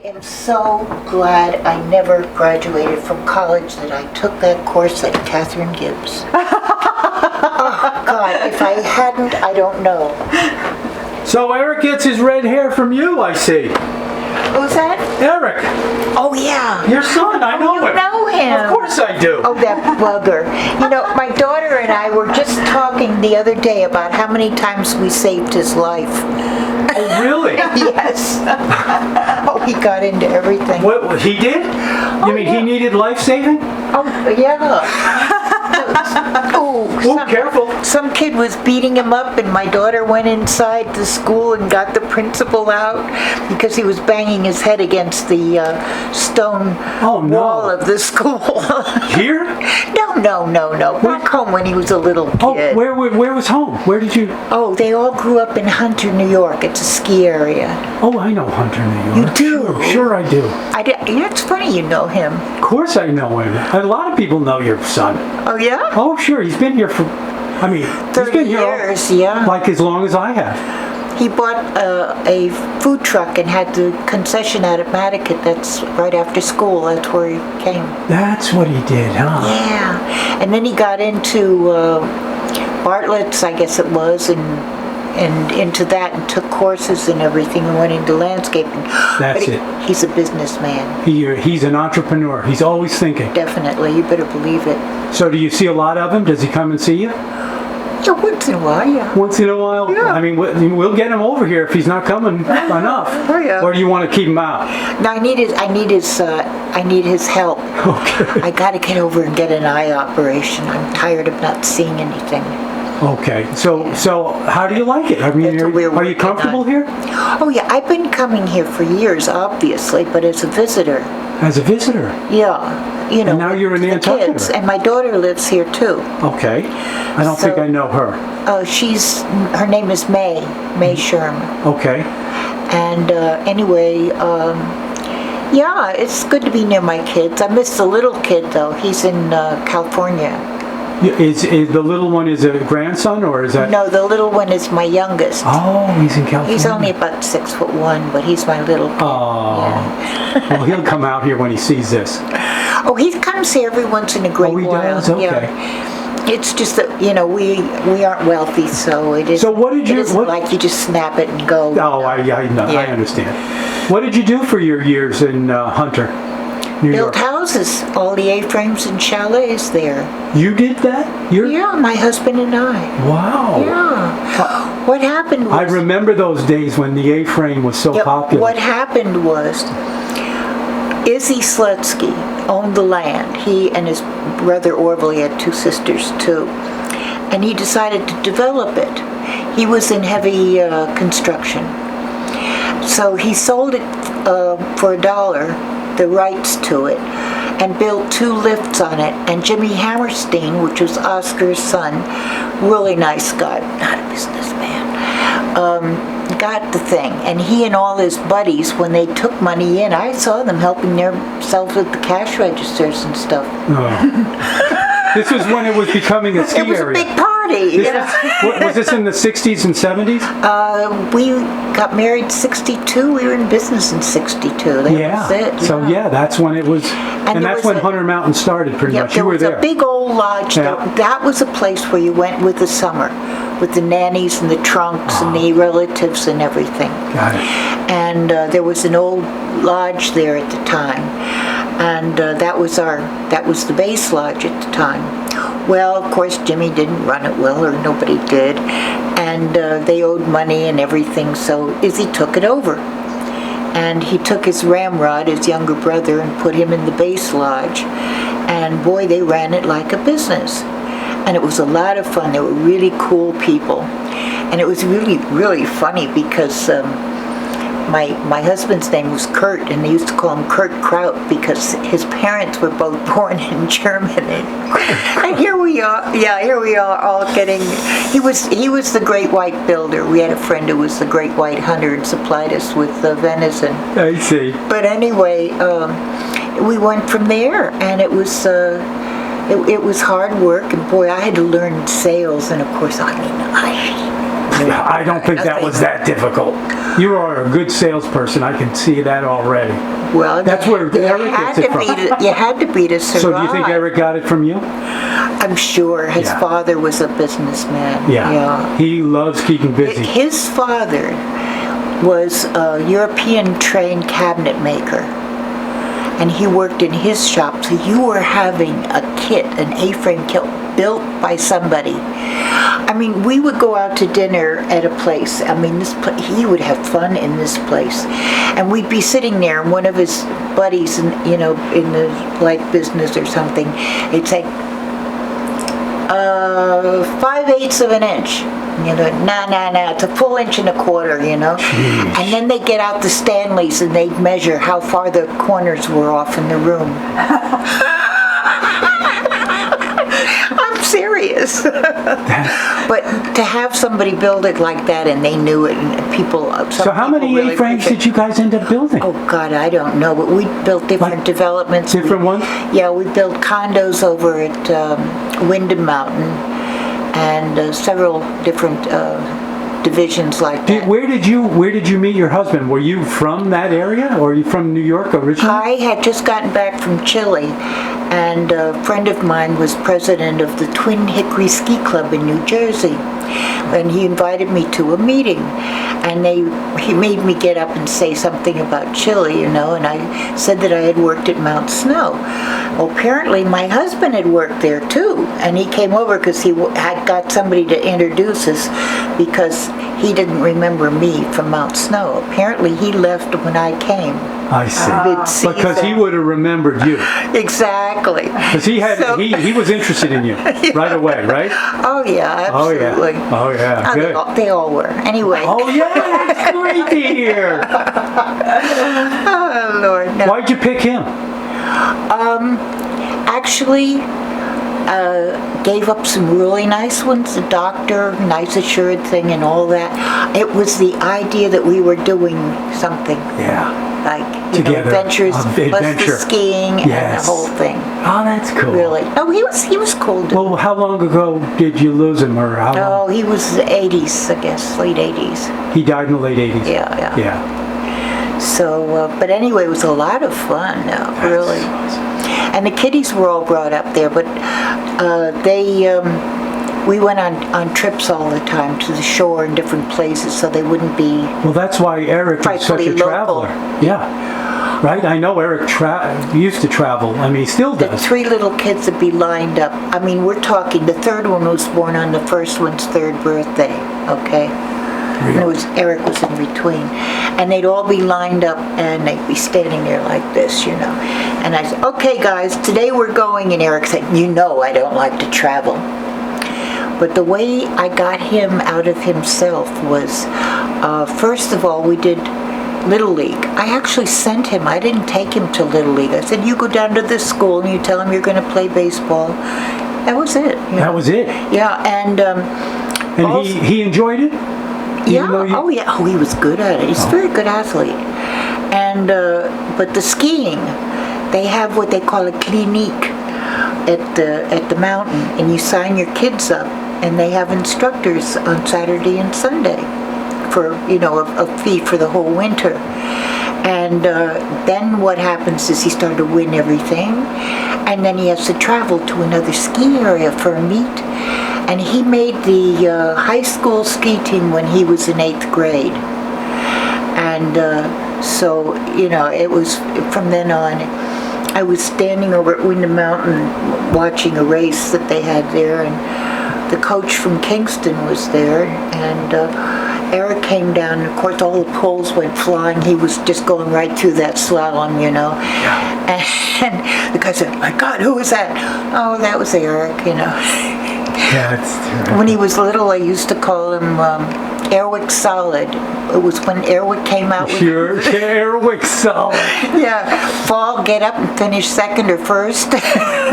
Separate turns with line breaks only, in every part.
am so glad I never graduated from college, that I took that course at Catherine Gibbs. Oh, God, if I hadn't, I don't know.
So Eric gets his red hair from you, I see.
Who's that?
Eric.
Oh, yeah.
Your son, I know him.
You know him.
Of course I do.
Oh, that bugger. You know, my daughter and I were just talking the other day about how many times we saved his life.
Oh, really?
Yes. Oh, he got into everything.
What, he did? You mean he needed life-saving?
Oh, yeah.
Oh, careful.
Some kid was beating him up, and my daughter went inside the school and got the principal out because he was banging his head against the stone wall of the school.
Here?
No. Back home when he was a little kid.
Oh, where was home? Where did you?
Oh, they all grew up in Hunter, New York. It's a ski area.
Oh, I know Hunter, New York.
You do?
Sure I do.
Yeah, it's funny you know him.
Of course I know him. A lot of people know your son.
Oh, yeah?
Oh, sure. He's been here for, he's
30
been here
years, yeah.
Like as long as I have.
He bought a food truck and had the concession out at Matticat. That's right after school. That's where he came.
That's what he did, huh?
Yeah. And then he got into Bartlett's, I guess it was, and into that, and took courses and everything, and went into landscaping.
That's it.
He's a businessman.
He's an entrepreneur. He's always thinking.
Definitely. You better believe it.
So do you see a lot of him? Does he come and see you?
Yeah, once in a while, yeah.
Once in a while?
Yeah.
We'll get him over here if he's not coming enough.
Oh, yeah.
Or do you want to keep him out?
No, I need his help.
Okay.
I got to get over and get an eye operation. I'm tired of not seeing anything.
Okay. So how do you like it? Are you comfortable here?
Oh, yeah. I've been coming here for years, obviously, but as a visitor.
As a visitor?
Yeah. You know,
and now you're in Nantucket.
Kids, and my daughter lives here too.
Okay. I don't think I know her.
Her name is May Sherman.
Okay.
And anyway, yeah, it's good to be near my kids. I miss the little kid though. He's in California.
Is the little one is a grandson, or is that?
No, the little one is my youngest.
Oh, he's in California.
He's only about 6'1", but he's my little kid.
Oh.
Yeah.
Well, he'll come out here when he sees this.
Oh, he comes here every once in a great while.
Oh, he does? Okay.
Yeah. It's just that, we aren't wealthy, so it isn't,
so what did you,
it isn't like you just snap it and go.
Oh, I know. Yeah. I understand. What did you do for your years in Hunter, New York?
Built houses, all the A-frames and chalets there.
You did that?
Yeah, my husband and I.
Wow.
Yeah. What happened was...
I remember those days when the A-frame was so popular.
What happened was, Izzy Slutsky owned the land. He and his brother Orville, he had two sisters too. And he decided to develop it. He was in heavy construction. So he sold it for $1, the rights to it, and built 2 lifts on it. And Jimmy Hammerstein, which was Oscar's son, really nice guy, not a businessman, got the thing. And he and all his buddies, when they took money in, I saw them helping themselves with the cash registers and stuff.
Oh. This was when it was becoming a ski area.
It was a big party.
Was this in the 60s and 70s?
We got married 62. We were in business in 62. That was it.
So that's when it was, and that's when Hunter Mountain started pretty much. You were there.
There was a big old lodge.
Yeah.
That was a place where you went with the summer, with the nannies and the trunks and the relatives and everything.
Got it.
And there was an old lodge there at the time. And that was the base lodge at the time. Well, of course, Jimmy didn't run it well, or nobody did, and they owed money and everything, so Izzy took it over. And he took his ramrod, his younger brother, and put him in the base lodge, and boy, they ran it like a business. And it was a lot of fun. They were really cool people. And it was really, really funny because my husband's name was Kurt, and they used to call him Kurt Kraut because his parents were both born in Germany. And here we are all getting... He was the great white builder. We had a friend who was the great white hunter and supplied us with venison.
I see.
But anyway, we went from there, and it was hard work, and boy, I had to learn sales, and of course,
I don't think that was that difficult. You are a good salesperson. I can see that already.
Well,
That's where Eric gets it from.
You had to be to survive.
So do you think Eric got it from you?
I'm sure his
Yeah.
father was a businessman.
Yeah. He loves keeping busy.
His father was a European trained cabinet maker. And he worked in his shop, so you were having a kit, an A-frame kit built by somebody. I mean, we would go out to dinner at a place. I mean, he would have fun in this place, and we'd be sitting there, and one of his buddies, in the business or something, he'd say, 5/8 of an inch. Nah, it's a full inch and a quarter,
Jeez.
And then they get out the Stanleys and they'd measure how far the corners were off in the room. I'm serious. But to have somebody build it like that, and they knew it, and people.
So how many
really
A-frames did you guys end up building?
Oh God, I don't know, but we built different developments.
Different ones?
Yeah, we built condos over at Windham Mountain, and several different divisions like that.
Where did you meet your husband? Were you from that area, or are you from New York originally?
I had just gotten back from Chile, and a friend of mine was president of the Twin Hickory Ski Club in New Jersey, and he invited me to a meeting, and he made me get up and say something about Chile, and I said that I had worked at Mount Snow. Well, apparently my husband had worked there too, and he came over because he had got somebody to introduce us, because he didn't remember me from Mount Snow. Apparently he left when I came.
I see. Because he would have remembered you.
Exactly.
Because he was interested in you right away, right?
Oh yeah, absolutely.
Oh yeah, good.
They all were. Anyway.
Oh yeah, that's great to hear.
Oh Lord, no.
Why'd you pick him?
Actually, gave up some really nice ones. The doctor, nice assured thing, and all that. It was the idea that we were doing something.
Yeah.
Like
Together,
adventures, plus
adventure.
the skiing and
Yes.
the whole thing.
Oh, that's cool.
Really? No, he was cool.
Well, how long ago did you lose him, or how long?
Oh, he was the 80s, I guess, late 80s.
He died in the late 80s.
Yeah.
Yeah.
So, but anyway, it was a lot of fun, really.
Awesome.
And the kiddies were all brought up there, but we went on trips all the time to the shore in different places, so they wouldn't be.
Well, that's why Eric is such
frightfully
a traveler.
local.
Yeah. Right? I know Eric used to travel. I mean, he still
The
does.
3 little kids would be lined up. I mean, we're talking, the third one was born on the first one's 3rd birthday, okay?
Really?
Eric was in between. And they'd all be lined up, and they'd be standing there like this, And I said, okay guys, today we're going, and Eric said, I don't like to travel. But the way I got him out of himself was, first of all, we did Little League. I actually sent him. I didn't take him to Little League. I said, you go down to this school and you tell him you're going to play baseball. That was it.
That was it.
Yeah, and
also, he enjoyed it?
Yeah. Oh, yeah. Oh, he was good at it. He's a very good athlete. And but the skiing, they have what they call a clinique at the mountain, and you sign your kids up, and they have instructors on Saturday and Sunday for a fee for the whole winter. And then what happens is he started to win everything, and then he has to travel to another ski area for a meet. And he made the high school ski team when he was in 8th grade. And so, it was from then on. I was standing over at Windham Mountain watching a race that they had there, and the coach from Kingston was there, and Eric came down, and of course all the poles went flying. He was just going right through that slalom,
Yeah.
And the guy said, my God, who was that? Oh, that was Eric,
Yeah, it's terrible.
When he was little, I used to call him Airwick Solid. It was when Airwick came out with...
Sure, Airwick Solid.
Yeah, fall, get up and finish 2nd or 1st.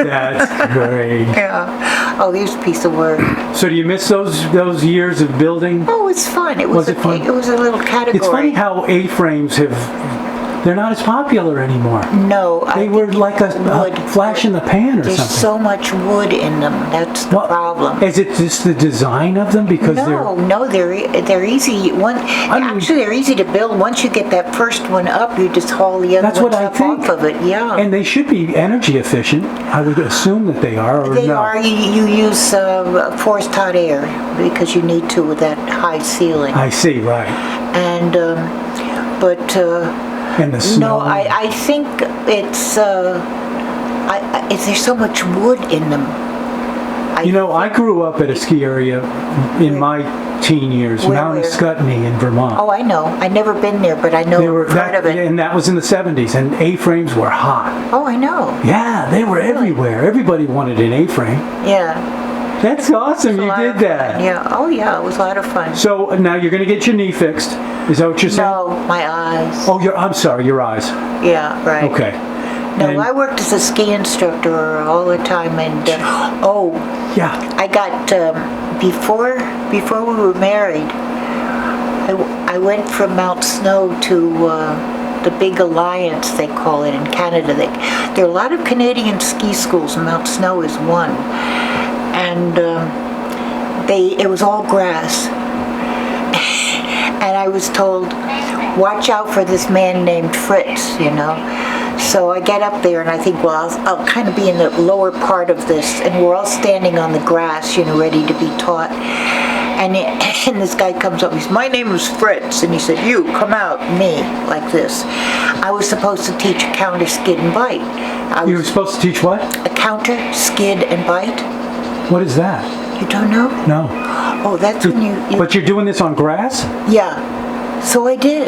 That's great.
Yeah. Oh, he was a piece of work.
So do you miss those years of building?
Oh, it's fun.
Was it fun?
It was a little category.
It's funny how A-frames have they're not as popular anymore.
No,
They were like a flash in the pan or
There's
something.
so much wood in them. That's the problem.
Is it just the design of them? Because
No, they're easy. Actually, they're easy to build. Once you get that first one up, you just haul the other
that's what
ones
I
up
think.
off of it. Yeah.
And they should be energy efficient. I would assume that they are, or
They
no?
are. You use forced hot air because you need to with that high ceiling.
I see, right.
And but
And the snow.
no, I think it's there's so much wood in them.
I grew up at a ski area in my teen years, Mount
Where?
Escutney in Vermont.
Oh, I know. I've never been there, but I know part of it.
And that was in the 70s, and A-frames were hot.
Oh, I know.
Yeah, they were everywhere. Everybody wanted an A-frame.
Yeah.
That's awesome.
It was a
You
lot
did
of
that.
fun. Yeah. Oh, yeah. It was a lot of fun.
So now you're going to get your knee fixed. Is that what you're saying?
No, my eyes.
Oh, I'm sorry, your eyes.
Yeah, right.
Okay.
No,
And-
I worked as a ski instructor all the time, and
Yeah.
I got before we were married. I went from Mount Snow to the Big Alliance, they call it in Canada. There are a lot of Canadian ski schools, and Mount Snow is one. And it was all grass. And I was told, watch out for this man named Fritz, So I get up there and I think, well, I'll kind of be in the lower part of this, and we're all standing on the grass, ready to be taught. And this guy comes up, he says, my name is Fritz. And he said, you, come out, me, like this. I was supposed to teach a counter, skid, and bite.
You were supposed to teach what?
A counter, skid, and bite.
What is that?
You don't know?
No.
Oh, that's when you
But you're doing this on grass?
Yeah. So I did.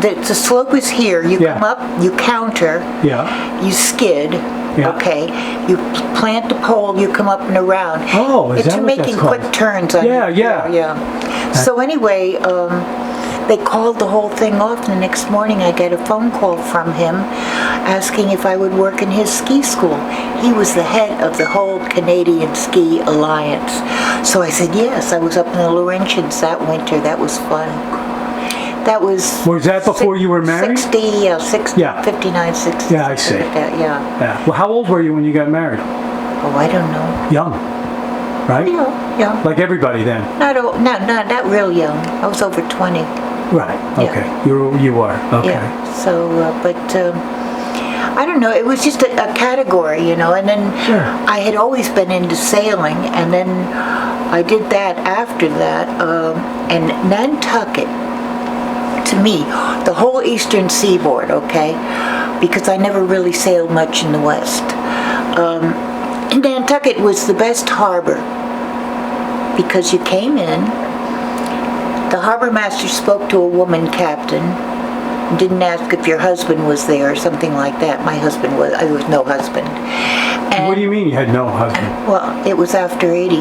The slope is here. You
Yeah.
come up, you counter,
Yeah.
you skid,
Yeah.
okay. You plant the pole, you come up and around.
Oh, is
it's
that what
making
that's
quick
called?
turns on
Yeah,
it.
yeah.
Yeah. So anyway, they called the whole thing off. The next morning I got a phone call from him asking if I would work in his ski school. He was the head of the whole Canadian Ski Alliance. So I said yes. I was up in the Laurentians that winter. That was fun. That was...
Was that before you were married?
60, 59, 60.
Yeah, I see.
Like that, yeah.
Yeah. Well, how old were you when you got married?
Oh, I don't know.
Young, right?
Yeah.
Like everybody then?
Not real young. I was over 20.
Right. Okay. You are. Okay.
Yeah. So, I don't know. It was just a category, And then
Sure.
I had always been into sailing, and then I did that after that. And Nantucket, to me, the whole eastern seaboard, okay, because I never really sailed much in the west. Nantucket was the best harbor because you came in. The harbor master spoke to a woman captain. Didn't ask if your husband was there or something like that. My husband was. There was no husband. And,
What do you mean you had no husband?
Well, it was after 80.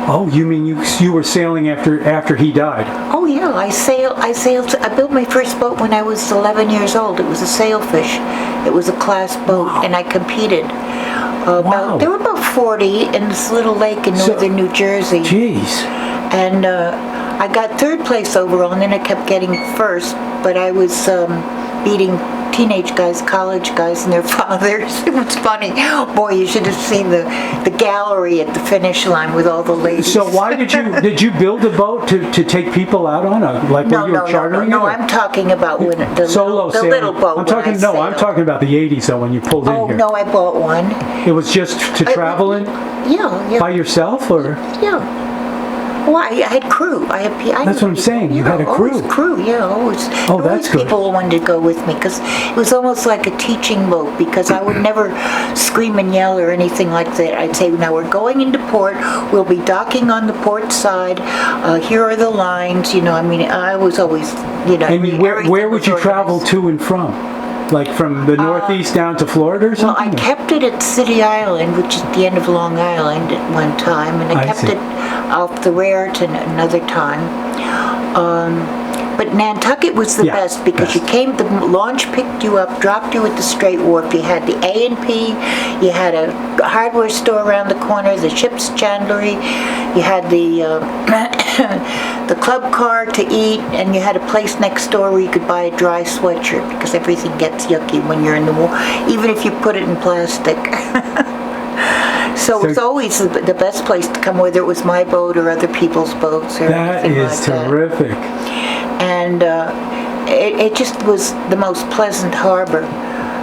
Oh, you mean you were sailing after he died?
Oh yeah, I sailed. I built my first boat when I was 11 years old. It was a sailfish. It was a class boat, and I competed.
Wow.
There were about 40 in this little lake in northern New Jersey.
Jeez.
And I got third place overall, and then I kept getting first. But I was beating teenage guys, college guys, and their fathers. It was funny. Boy, you should have seen the gallery at the finish line with all the ladies.
So why did you build a boat to take people out on when you were chartering
no,
it?
I'm talking about when the
Solo
little, the
sailing.
little boat.
I'm talking I'm talking about the 80s though when you pulled in
Oh
here.
no, I bought one.
It was just to travel in
Yeah.
by yourself or?
Yeah. Well, I had crew.
That's what I'm saying. You had a crew.
Always crew, yeah. Always.
Oh, that's good.
People wanted to go with me because it was almost like a teaching boat because I would never scream and yell or anything like that. I'd say, now we're going into port. We'll be docking on the port side. Here are the lines. I was always,
And where would you travel to and from? Like from the Northeast down to Florida or something?
Well, I kept it at City Island, which is the end of Long Island at one time, and I kept
see.
it off the Raritan another time. But Nantucket was the
Yeah,
best because
best.
the launch picked you up, dropped you at the Straight Wharf. You had the A&P, you had a hardware store around the corner, the ship's chandlery, you had the the club car to eat, and you had a place next door where you could buy a dry sweatshirt because everything gets yucky when you're in the water, even if you put it in plastic. So it was always the best place to come, whether it was my boat or other people's boats or
That
anything
is
like
terrific.
And it just was the most pleasant harbor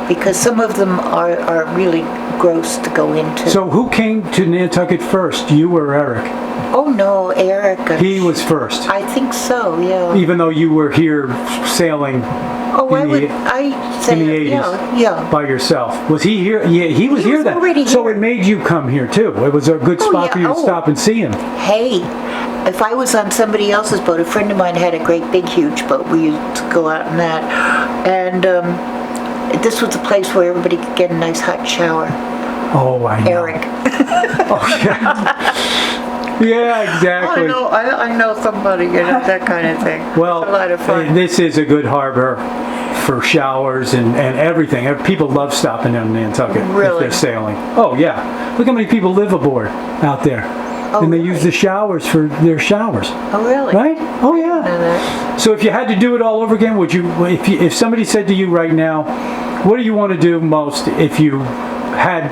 because some of them are really gross to go into.
So who came to Nantucket first, you or Eric?
Oh no, Eric.
He was first,
I think so, yeah.
even though you were here sailing
Oh,
I
say
in the 80s
yeah.
by yourself. Was he here? Yeah, he was here then.
already
So
here.
it made you come here too. It was a good spot
yeah.
for you to
Oh.
stop and see him.
Hey, if I was on somebody else's boat, a friend of mine had a great big huge boat. We used to go out in that. And this was a place where everybody could get a nice hot shower.
Oh, I know.
Eric.
Oh, yeah. Yeah, exactly.
I know somebody, that kind of thing.
Well,
it's a lot of fun.
this is a good harbor for showers and everything. People love stopping in Nantucket if
Really?
they're sailing. Oh, yeah. Look how many people live aboard out there.
Oh,
and they
really?
use the showers for their showers.
Oh, really?
Right? Oh,
I know
yeah.
that.
So if you had to do it all over again, would you? If somebody said to you right now, what do you want to do most if you had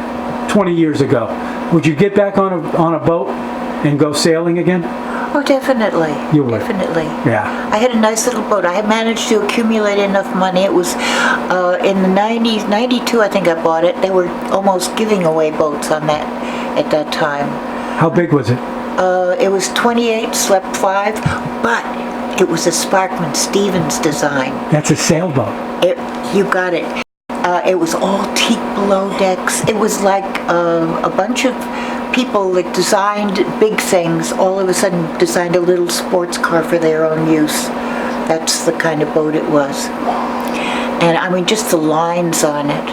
20 years ago? Would you get back on a boat and go sailing again?
Oh, definitely.
You would.
Definitely.
Yeah.
I had a nice little boat. I had managed to accumulate enough money. It was in the 90s, 92 I think I bought it. They were almost giving away boats on that at that time.
How big was it?
It was 28, slept 5, but it was a Sparkman Stevens design.
That's a sailboat.
You got it. It was all teak below decks. It was like a bunch of people that designed big things all of a sudden designed a little sports car for their own use. That's the kind of boat it was. And I mean, just the lines on it.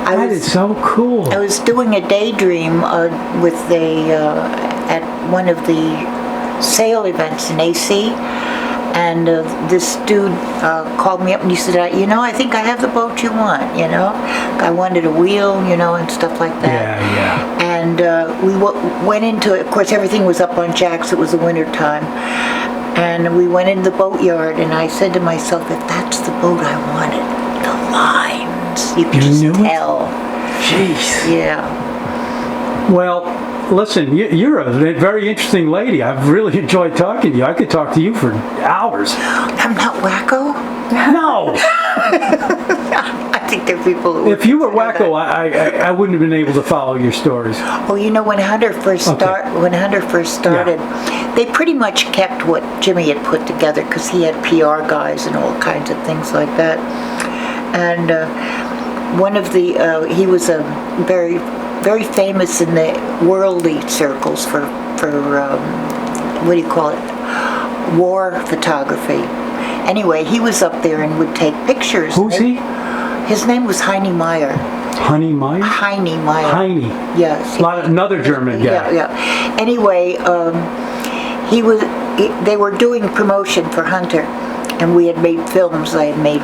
That is so cool.
I was doing a daydream with at one of the sail events in AC, and this dude called me up and he said, I think I have the boat you want, I wanted a wheel, and stuff like that.
Yeah.
And we went into it. Of course, everything was up on jacks. It was the winter time. And we went into the boatyard, and I said to myself, if that's the boat I wanted, the lines, you could just
knew it?
tell.
Jeez.
Yeah.
Well, listen, you're a very interesting lady. I've really enjoyed talking to you. I could talk to you for hours.
I'm not wacko.
No.
I think there are people who
If you were
would consider
wacko, I wouldn't have been able to follow your stories.
that. Oh, when Hunter first started, they pretty much kept what Jimmy had put together because he had PR guys and all kinds of things like that. And one of the he was a very, very famous in the worldly circles for what do you call it? War photography. Anyway, he was up there and would take pictures.
Who's he?
His name was Heine Meyer.
Honey Meyer?
Heine Meyer.
Heine.
Yes.
Another German guy.
Yeah. Anyway, they were doing promotion for Hunter, and we had made films. I had made,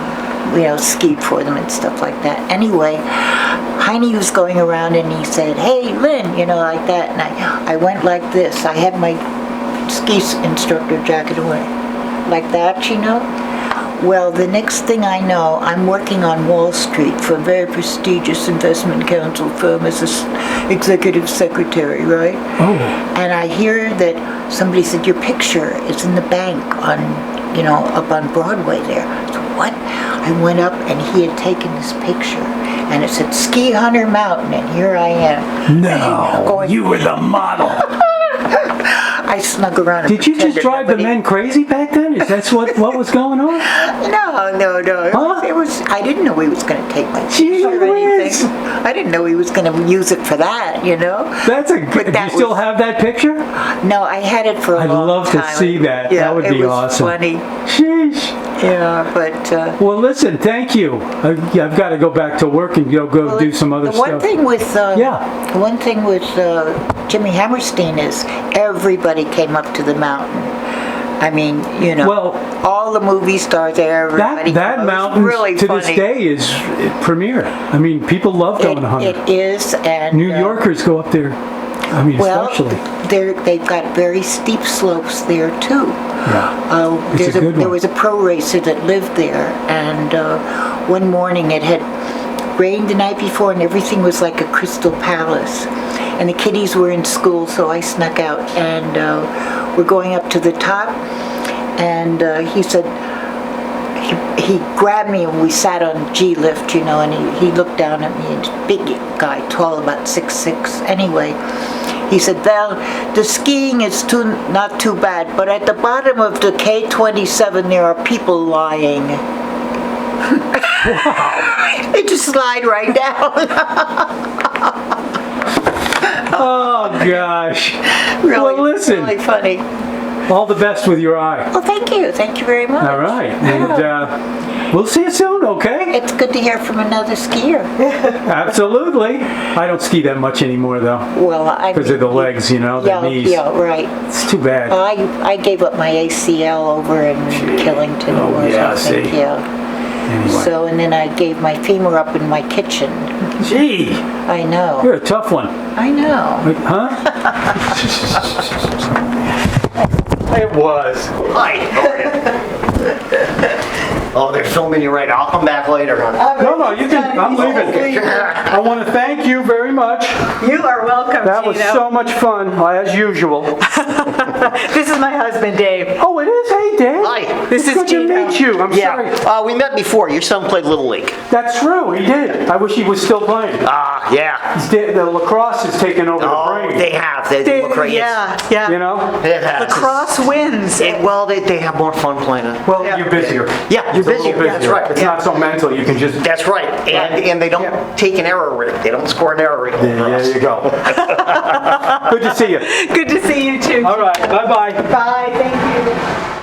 skied for them and stuff like that. Anyway, Heine was going around and he said, "Hey, Lynn," like that. And I went like this. I had my ski instructor jacket away, like that, Well, the next thing I know, I'm working on Wall Street for a very prestigious investment counsel firm as an executive secretary, right?
Oh.
And I hear that somebody said, your picture is in the bank on, up on Broadway there. So what? I went up and he had taken this picture and it said Ski Hunter Mountain, and here I am.
No, you were the model.
I snuck around and
Did you just
pretended
drive the
nobody-
men crazy back then? Is that what was going on?
No.
Huh?
It was. I didn't know he was going to take my
Gee
picture or
whiz.
anything. I didn't know he was going to use it for that.
That's a good. Do
that
you still
was-
have that picture?
No, I had it for a
I'd
long
love to
time.
see that.
Yeah,
That would be
it was
awesome.
Funny.
Sheesh.
Yeah, but.
Well, listen, thank you. I've got to go back to work and go do some other
the
stuff.
one thing with
Yeah.
one thing with Jimmy Hammerstein is everybody came up to the mountain. I mean, you know,
Well,
all the movie stars there. Everybody
that
goes.
mountain
really
to
funny.
this day is premier. I mean, people love going to Hunter.
It is, and
New Yorkers go up there. I mean,
well,
especially.
they've got very steep slopes there too.
Yeah. It's a good
There
one.
was a pro racer that lived there, and one morning it had rained the night before, and everything was like a crystal palace. And the kiddies were in school, so I snuck out, and we're going up to the top, and he said, he grabbed me and we sat on G lift, you know, and he looked down at me, and big guy, tall, about 6'6". Anyway, he said, "Well, the skiing is not too bad, but at the bottom of the K27 there are people lying." They just slide right down.
Oh, gosh.
Really,
Well, listen.
really funny.
All the best with your eye.
Well, thank you very much.
All right. And we'll see you soon, okay?
It's good to hear from another skier.
Absolutely. I don't ski that much anymore, though.
Well,
Because of the legs, you know, the knees.
Yeah, right.
It's too bad.
I gave up my ACL over in Killington.
Oh,
it was,
yeah,
I think,
see.
yeah.
Anyway.
So, and then I gave my femur up in my kitchen.
Gee,
I know.
you're a tough one.
I know.
Wait, huh? It was.
Hi, how are you? Oh, they're filming you right. I'll come back later.
No, you can. I'm leaving. I want to thank you very much.
You are welcome,
That was
Gino.
so much fun, as usual.
This is my husband, Dave.
Oh, it is? Hey, Dave.
Hi.
This is
Good to
Gino.
meet you. I'm sorry.
Yeah, we met before. Your son played Little League.
That's true. He did. I wish he was still playing.
Yeah.
The lacrosse has taken over the
Oh,
brain.
they have. They
Dave,
look great.
yeah.
You know?
It has.
Lacrosse wins.
Well, they have more fun playing it.
Well, you're busier.
Yeah, you're
It's a little
busier. Yeah, that's right.
It's
Yeah.
not so mental. You can just.
That's right. And they don't take an error rate. They don't score an error rate.
There you go. Good to see you.
Good to see you too.
All right. Bye-bye.
Bye. Thank you.